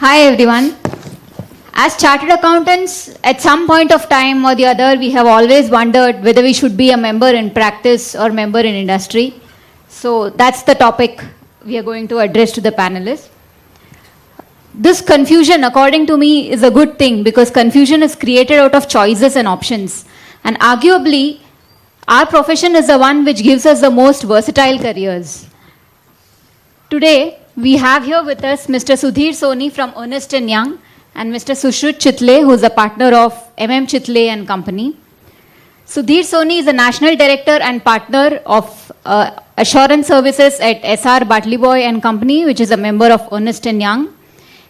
Hi everyone. As chartered accountants, at some point of time or the other, we have always wondered whether we should be a member in practice or member in industry. So that's the topic we are going to address to the panelists. This confusion, according to me, is a good thing because confusion is created out of choices and options. And arguably, our profession is the one which gives us the most versatile careers. Today, we have here with us Mr. Sudhir Soni from Ernst & Young and Mr. Sushrut Chitale, who is a partner of Chitale and Company. Sudhir Soni is a national director and partner of assurance services at SR Bartley Boy and Company, which is a member of Ernst & Young.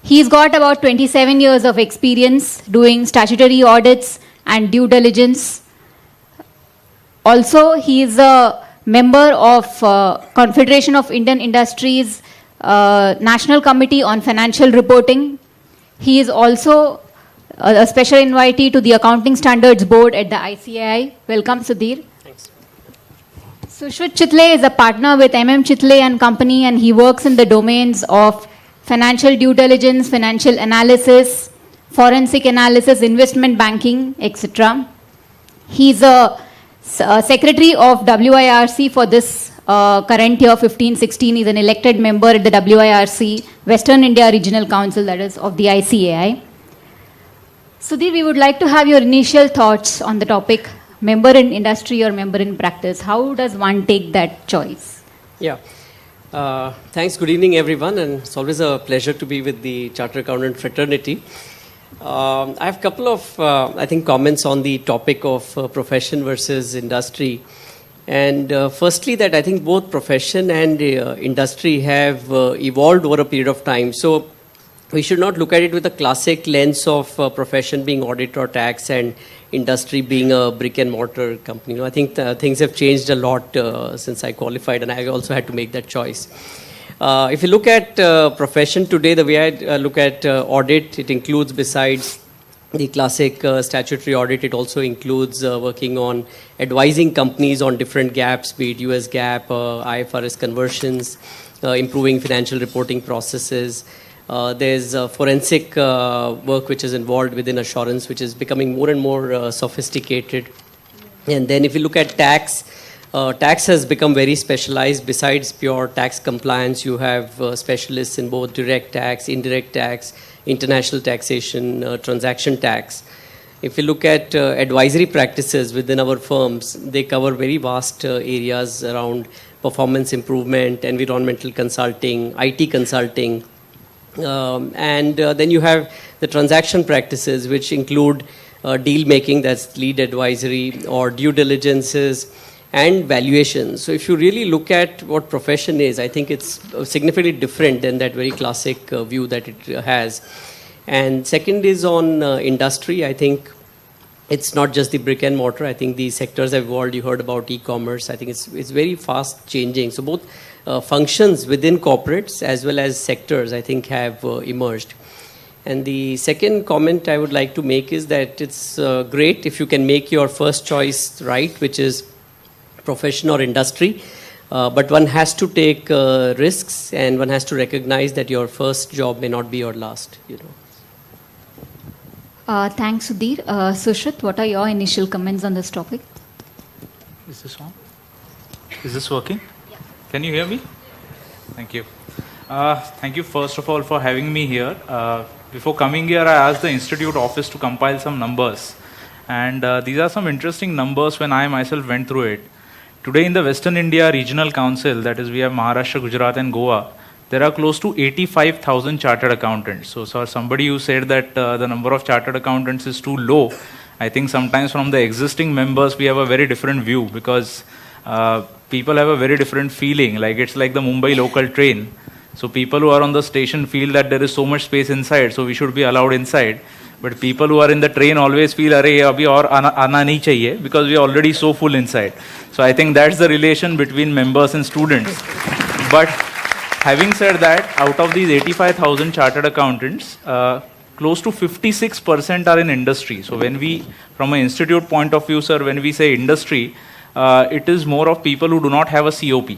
He's got about 27 years of experience doing statutory audits and due diligence. Also, he is a member of Confederation of Indian Industries National Committee on Financial Reporting. He is also a special invitee to the Accounting Standards Board at the ICAI. Welcome, Sudhir. Thanks. Sushrut Chitale is a partner with Chitale and Company, and he works in the domains of financial due diligence, financial analysis, forensic analysis, investment banking, etc. He's a secretary of WIRC for this current year, 15-16. He's an elected member at the WIRC, Western India Regional Council, that is, of the ICAI. Sudhir, we would like to have your initial thoughts on the topic, member in industry or member in practice. How does one take that choice? Yeah. Thanks. Good evening, everyone. And it's always a pleasure to be with the Chartered Accountant fraternity. I have a couple of, I think, comments on the topic of profession versus industry. And firstly, that I think both profession and industry have evolved over a period of time. So we should not look at it with a classic lens of profession being audit or tax and industry being a brick and mortar company. I think things have changed a lot since I qualified, and I also had to make that choice. If you look at profession today, the way I look at audit, it includes, besides the classic statutory audit, it also includes working on advising companies on different gaps, be it US GAAP, IFRS conversions, improving financial reporting processes. There's forensic work which is involved within assurance, which is becoming more and more sophisticated. And then if you look at tax, tax has become very specialized. Besides pure tax compliance, you have specialists in both direct tax, indirect tax, international taxation, transaction tax. If you look at advisory practices within our firms, they cover very vast areas around performance improvement, environmental consulting, IT consulting. And then you have the transaction practices, which include deal making, that's lead advisory, or due diligences, and valuation. So if you really look at what profession is, I think it's significantly different than that very classic view that it has. And second is on industry. I think it's not just the brick and mortar. I think the sectors have evolved. You heard about e-commerce. I think it's very fast changing. So both functions within corporates as well as sectors, I think, have emerged. And the second comment I would like to make is that it's great if you can make your first choice right, which is profession or industry, but one has to take risks, and one has to recognize that your first job may not be your last. Thanks, Sudhir. Sushrut, what are your initial comments on this topic? Is this on? Is this working? Yeah. Can you hear me? Thank you. Thank you, first of all, for having me here. Before coming here, I asked the Institute office to compile some numbers. And these are some interesting numbers when I myself went through it. Today in the Western India Regional Council, that is, we have Maharashtra, Gujarat and Goa, there are close to 85,000 chartered accountants. So somebody who said that the number of chartered accountants is too low, I think sometimes from the existing members we have a very different view, because people have a very different feeling. Like it's like the Mumbai local train. So people who are on the station feel that there is so much space inside, so we should be allowed inside. But people who are in the train always feel, "Arey, abhi aur aana nahi chahiye," because we are already so full inside. So I think that's the relation between members and students. But having said that, out of these 85,000 chartered accountants, close to 56% are in industry. So when we, from an institute point of view, sir, when we say industry, it is more of people who do not have a COP.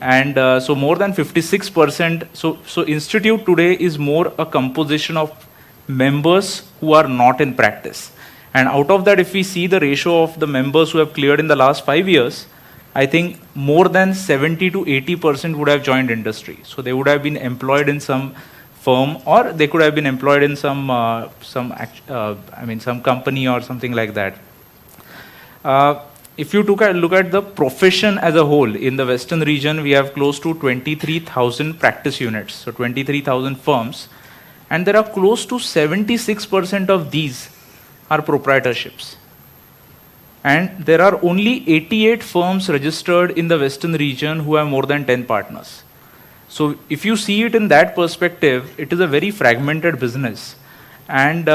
And so more than 56%. So institute today is more a composition of members who are not in practice. And out of that, if we see the ratio of the members who have cleared in the last 5 years, I think more than 70 to 80% would have joined industry. So they would have been employed in some firm, or they could have been employed in some company or something like that. If you look at the profession as a whole, in the Western region, we have close to 23,000 practice units, so 23,000 firms, and there are close to 76% of these are proprietorships. And there are only 88 firms registered in the Western region who have more than 10 partners. So if you see it in that perspective, it is a very fragmented business. And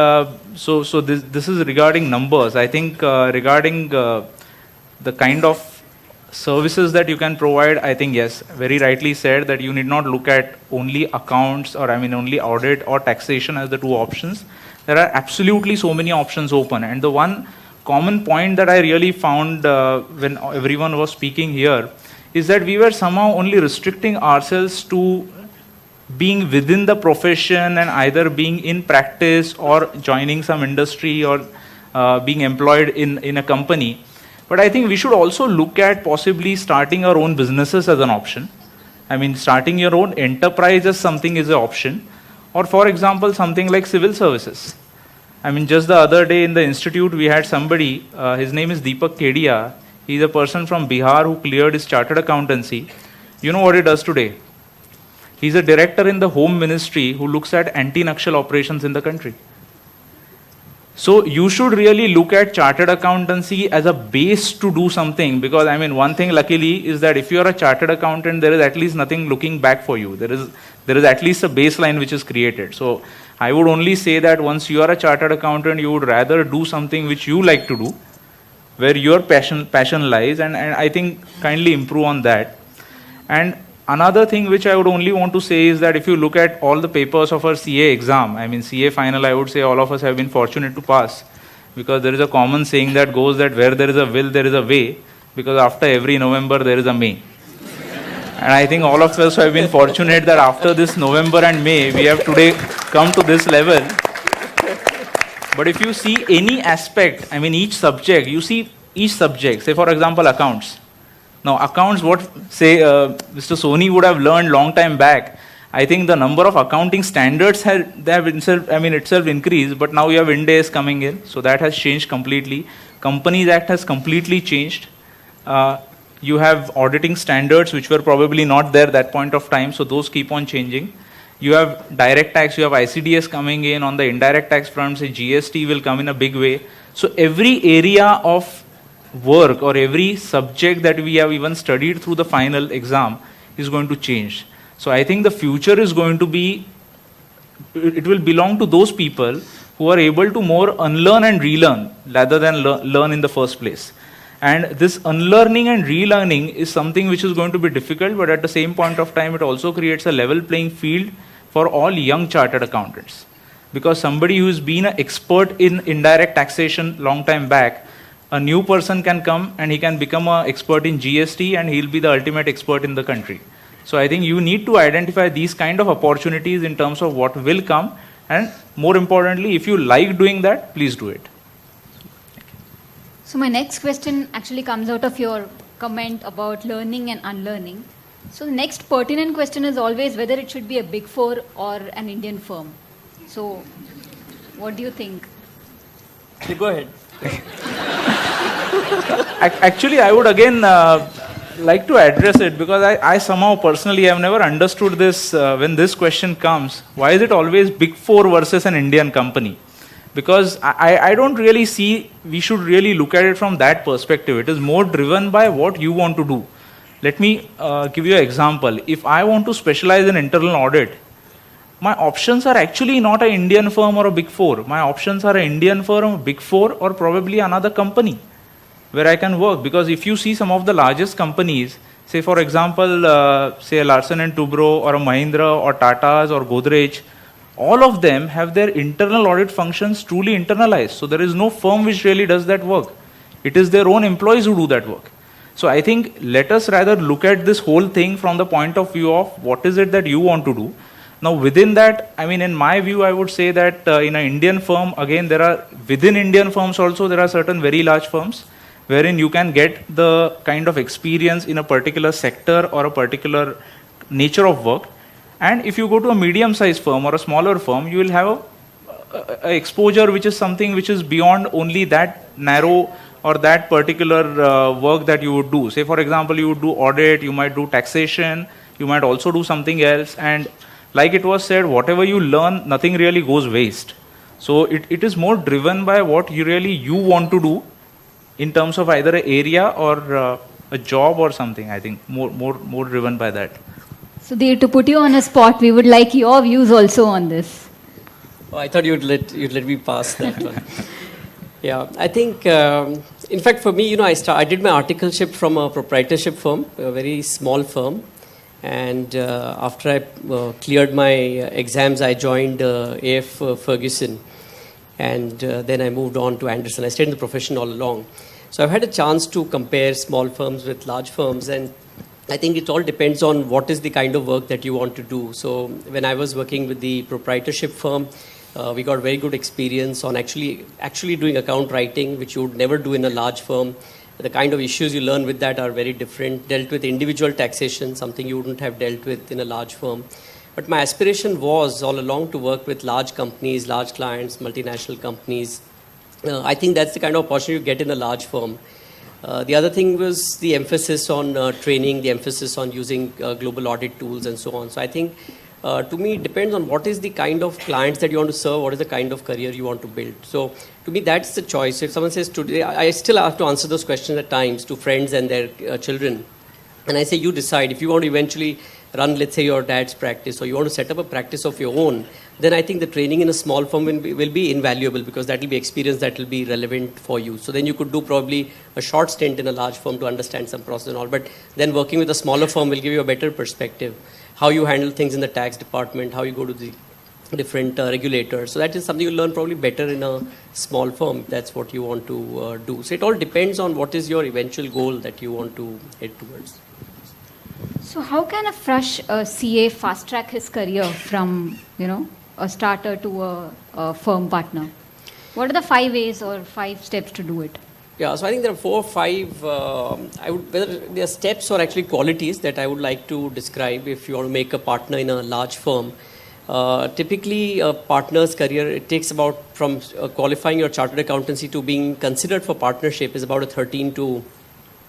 so this is regarding numbers. I think regarding the kind of services that you can provide, I think, yes, very rightly said that you need not look at only accounts or only audit or taxation as the two options. There are absolutely so many options open. And the one common point that I really found when everyone was speaking here is that we were somehow only restricting ourselves to being within the profession and either being in practice or joining some industry or being employed in a company. But I think we should also look at possibly starting our own businesses as an option. I mean, starting your own enterprise as something is an option. Or for example, something like civil services. I mean, just the other day in the institute, we had somebody, his name is Deepak Kedia. He's a person from Bihar who cleared his chartered accountancy. You know what he does today? He's a director in the Home Ministry who looks at anti-Naxal operations in the country. So you should really look at chartered accountancy as a base to do something, because one thing luckily is that if you are a chartered accountant, there is at least nothing looking back for you. There is at least a baseline which is created. So I would only say that once you are a chartered accountant, you would rather do something which you like to do, where your passion lies, and I think kindly improve on that. And another thing which I would only want to say is that if you look at all the papers of our CA exam, CA final, I would say all of us have been fortunate to pass, because there is a common saying that goes that where there is a will, there is a way, because after every November, there is a May. And I think all of us have been fortunate that after this November and May, we have today come to this level. But if you see any aspect, each subject, you see each subject, say for example, accounts. Now, accounts, what say Mr. Soni would have learned long time back, I think the number of accounting standards have itself increased, but now you have Ind AS coming in, so that has changed completely. Companies Act has completely changed. You have auditing standards which were probably not there at that point of time, so those keep on changing. You have direct tax, you have ICDS coming in. On the indirect tax front, say GST will come in a big way. So every area of work or every subject that we have even studied through the final exam is going to change. So I think the future is going to be, it will belong to those people who are able to more unlearn and relearn rather than learn in the first place. And this unlearning and relearning is something which is going to be difficult, but at the same point of time, it also creates a level playing field for all young chartered accountants. Because somebody who's been an expert in indirect taxation long time back, a new person can come and he can become an expert in GST and he'll be the ultimate expert in the country. So I think you need to identify these kind of opportunities in terms of what will come, and more importantly, if you like doing that, please do it. So my next question actually comes out of your comment about learning and unlearning. So the next pertinent question is always whether it should be a Big Four or an Indian firm. So what do you think? Go ahead. Actually, I would again like to address it, because I somehow personally have never understood this when this question comes. Why is it always Big Four versus an Indian company? Because I don't really see we should really look at it from that perspective. It is more driven by what you want to do. Let me give you an example. If I want to specialize in internal audit, my options are actually not an Indian firm or a Big Four. My options are an Indian firm, a Big Four, or probably another company where I can work. Because if you see some of the largest companies, say for example, say Larsen & Toubro or a Mahindra or Tata's or Godrej, all of them have their internal audit functions truly internalized. So there is no firm which really does that work. It is their own employees who do that work. So I think let us rather look at this whole thing from the point of view of what is it that you want to do. Now within that, I mean, in my view, I would say that in an Indian firm, again, within Indian firms also, there are certain very large firms wherein you can get the kind of experience in a particular sector or a particular nature of work. And if you go to a medium-sized firm or a smaller firm, you will have a exposure which is something which is beyond only that narrow or that particular work that you would do. Say, for example, you would do audit, you might do taxation, you might also do something else. And like it was said, whatever you learn, nothing really goes waste. So it is more driven by what you want to do in terms of either an area or a job or something. I think more driven by that. Sudhir, to put you on a spot, we would like your views also on this. Oh, I thought you'd let me pass that one. Yeah, I think, in fact, for me, I did my articleship from a proprietorship firm, a very small firm. And after I cleared my exams, I joined AF Ferguson. And then I moved on to Anderson. I stayed in the profession all along. So I've had a chance to compare small firms with large firms. And I think it all depends on what is the kind of work that you want to do. So when I was working with the proprietorship firm, we got very good experience on actually doing account writing, which you would never do in a large firm. The kind of issues you learn with that are very different. Dealt with individual taxation, something you wouldn't have dealt with in a large firm. But my aspiration was all along to work with large companies, large clients, multinational companies. I think that's the kind of opportunity you get in a large firm. The other thing was the emphasis on training, the emphasis on using global audit tools and so on. So I think, to me, it depends on what is the kind of clients that you want to serve, what is the kind of career you want to build. So to me, that's the choice. If someone says today, I still have to answer those questions at times to friends and their children. And I say, you decide. If you want to eventually run, let's say, your dad's practice, or you want to set up a practice of your own, then I think the training in a small firm will be invaluable, because that will be experience that will be relevant for you. So then you could do probably a short stint in a large firm to understand some process and all. But then working with a smaller firm will give you a better perspective. How you handle things in the tax department, how you go to the different regulators. So that is something you learn probably better in a small firm. That's what you want to do. So it all depends on what is your eventual goal that you want to head towards. So how can a fresh CA fast track his career from, a starter to a firm partner? What are the 5 ways or 5 steps to do it? Yeah, so I think there are 4 or 5, whether they are steps or actually qualities that I would like to describe if you want to make a partner in a large firm. Typically, a partner's career, it takes about from qualifying your chartered accountancy to being considered for partnership is about a 13 to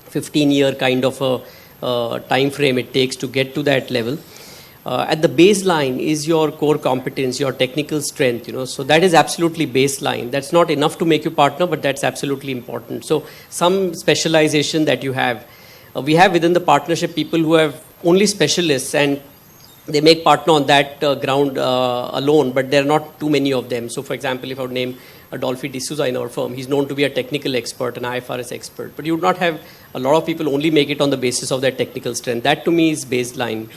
15 year kind of a time frame it takes to get to that level. At the baseline is your core competence, your technical strength, so that is absolutely baseline. That's not enough to make you partner, but that's absolutely important. So some specialization that you have. We have within the partnership people who have only specialists, and they make partner on that ground alone, but there are not too many of them. So for example, if I would name Adolphe D'Souza in our firm, he's known to be a technical expert, an IFRS expert, but you would not have a lot of people only make it on the basis of their technical strength. That to me is baseline.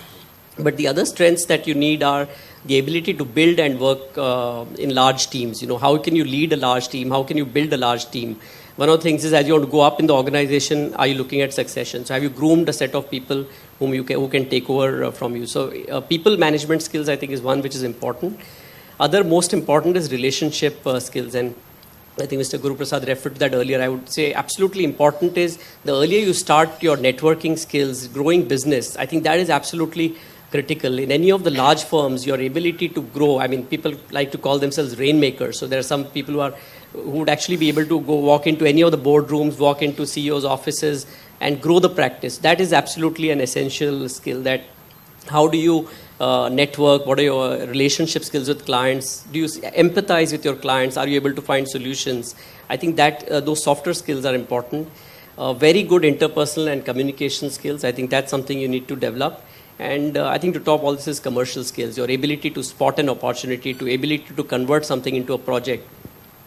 But the other strengths that you need are the ability to build and work in large teams. How can you lead a large team? How can you build a large team? One of the things is, as you want to go up in the organization, are you looking at succession? So have you groomed a set of people who can take over from you? So people management skills, I think, is one which is important. Other most important is relationship skills. And I think Mr. Guru Prasad referred to that earlier. I would say absolutely important is the earlier you start your networking skills, growing business, I think that is absolutely critical. In any of the large firms, your ability to grow, people like to call themselves rainmakers. So there are some people who would actually be able to go walk into any of the boardrooms, walk into CEOs' offices and grow the practice. That is absolutely an essential skill. That how do you network? What are your relationship skills with clients? Do you empathize with your clients? Are you able to find solutions? I think that those softer skills are important. Very good interpersonal and communication skills. I think that's something you need to develop. And I think to top all this is commercial skills, your ability to spot an opportunity, ability to convert something into a project.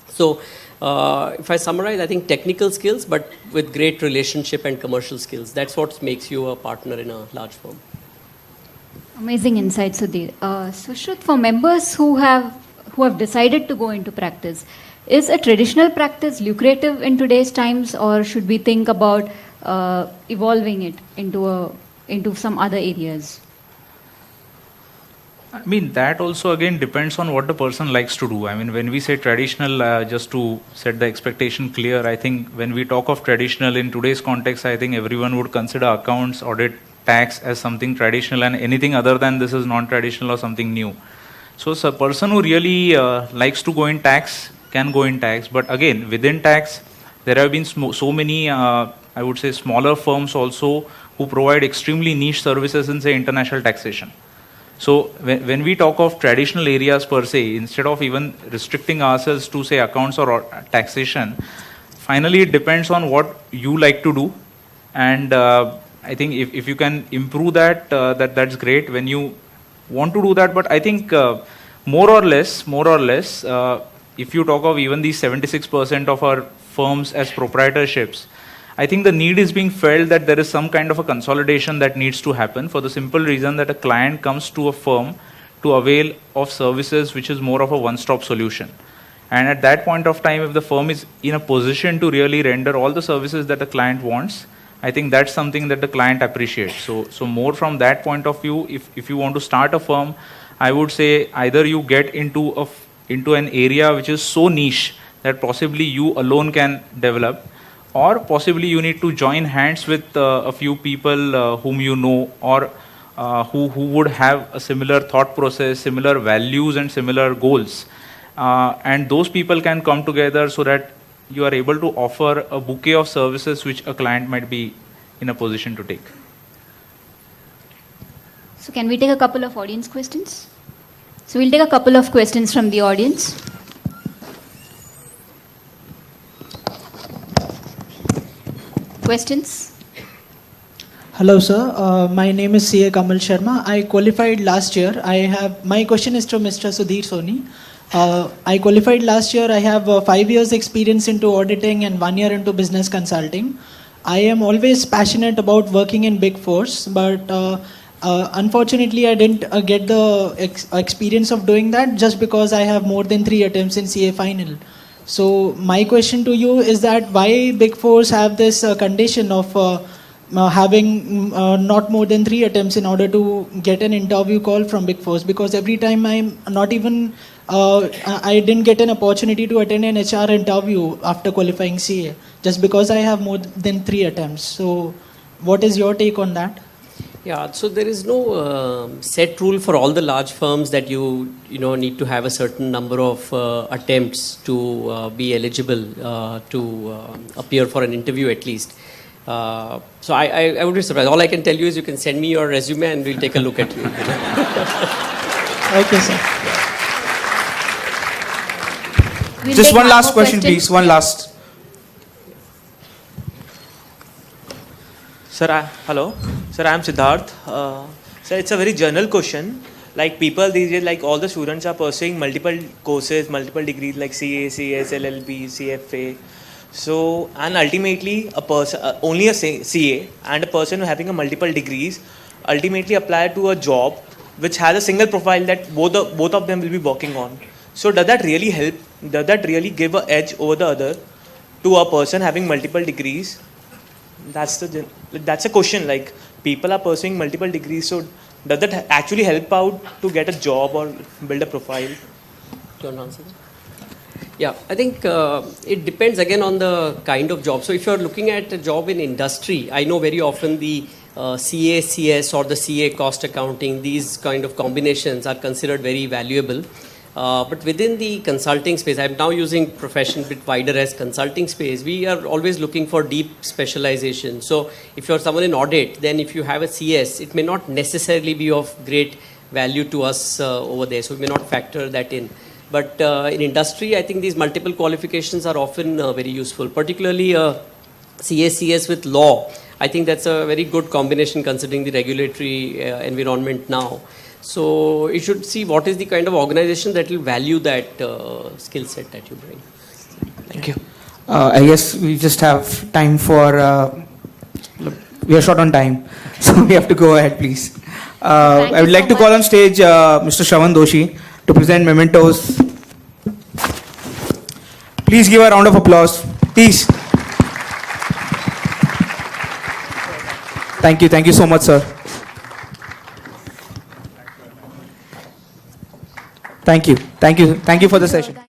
So if I summarize, I think technical skills, but with great relationship and commercial skills. That's what makes you a partner in a large firm. Amazing insight, Sudhir. Sushrut, for members who have decided to go into practice, is a traditional practice lucrative in today's times, or should we think about evolving it into some other areas? I mean, that also again depends on what the person likes to do. I mean, when we say traditional, just to set the expectation clear, I think when we talk of traditional in today's context, I think everyone would consider accounts, audit, tax as something traditional, and anything other than this is non-traditional or something new. So a person who really likes to go in tax can go in tax. But again, within tax, there have been so many, I would say, smaller firms also who provide extremely niche services in, say, international taxation. So when we talk of traditional areas per se, instead of even restricting ourselves to, say, accounts or taxation, finally it depends on what you like to do. And I think if you can improve that, that's great when you want to do that. But I think more or less, if you talk of even these 76% of our firms as proprietorships, I think the need is being felt that there is some kind of a consolidation that needs to happen for the simple reason that a client comes to a firm to avail of services which is more of a one-stop solution. And at that point of time, if the firm is in a position to really render all the services that the client wants, I think that's something that the client appreciates. So more from that point of view, if you want to start a firm, I would say either you get into an area which is so niche that possibly you alone can develop, or possibly you need to join hands with a few people whom you know, or who would have a similar thought process, similar values and similar goals. And those people can come together so that you are able to offer a bouquet of services which a client might be in a position to take. So can we take a couple of audience questions? So we'll take a couple of questions from the audience. Questions? Hello, sir. My name is CA Kamal Sharma. I qualified last year. My question is to Mr. Sudhir Soni. I qualified last year. I have 5 years experience into auditing and 1 year into business consulting. I am always passionate about working in big fours, but unfortunately I didn't get the experience of doing that just because I have more than 3 attempts in CA final. So my question to you is that why big fours have this condition of having not more than 3 attempts in order to get an interview call from big fours? Because every time I'm not even I didn't get an opportunity to attend an HR interview after qualifying CA just because I have more than 3 attempts. So what is your take on that? Yeah, so there is no set rule for all the large firms that you need to have a certain number of attempts to be eligible to appear for an interview at least. So I would be surprised. All I can tell you is you can send me your resume and we'll take a look at you. Okay, sir. We'll Just take one last more question, questions. please. One last. Sir, hello. Sir, I am Siddharth. Sir, it's a very general question. Like people these days, like all the students are pursuing multiple courses, multiple degrees like CA, CS, LLB, CFA. So, and ultimately a person, only a CA and a person having a multiple degrees ultimately apply to a job which has a single profile that both of them will be working on. So does that really help? Does that really give an edge over the other to a person having multiple degrees? That's a question. Like people are pursuing multiple degrees, so does that actually help out to get a job or build a profile? Do you want to answer that? Yeah, I think it depends again on the kind of job. So if you're looking at a job in industry, I know very often the CA, CS or the CA cost accounting, these kind of combinations are considered very valuable. But within the consulting space, I'm now using profession a bit wider as consulting space, we are always looking for deep specialization. So if you're someone in audit, then if you have a CS, it may not necessarily be of great value to us over there. So we may not factor that in. But in industry, I think these multiple qualifications are often very useful, particularly CS with law. I think that's a very good combination considering the regulatory environment now. So you should see what is the kind of organization that will value that skill set that you bring. Thank you. I guess we just have time for, we are short on time, so we have to go ahead, please. I would like to call on stage Mr. Shravan Doshi to present mementos. Please give a round of applause. Please. Thank you. Thank you so much, sir. Thank you. Thank you. Thank you for the session.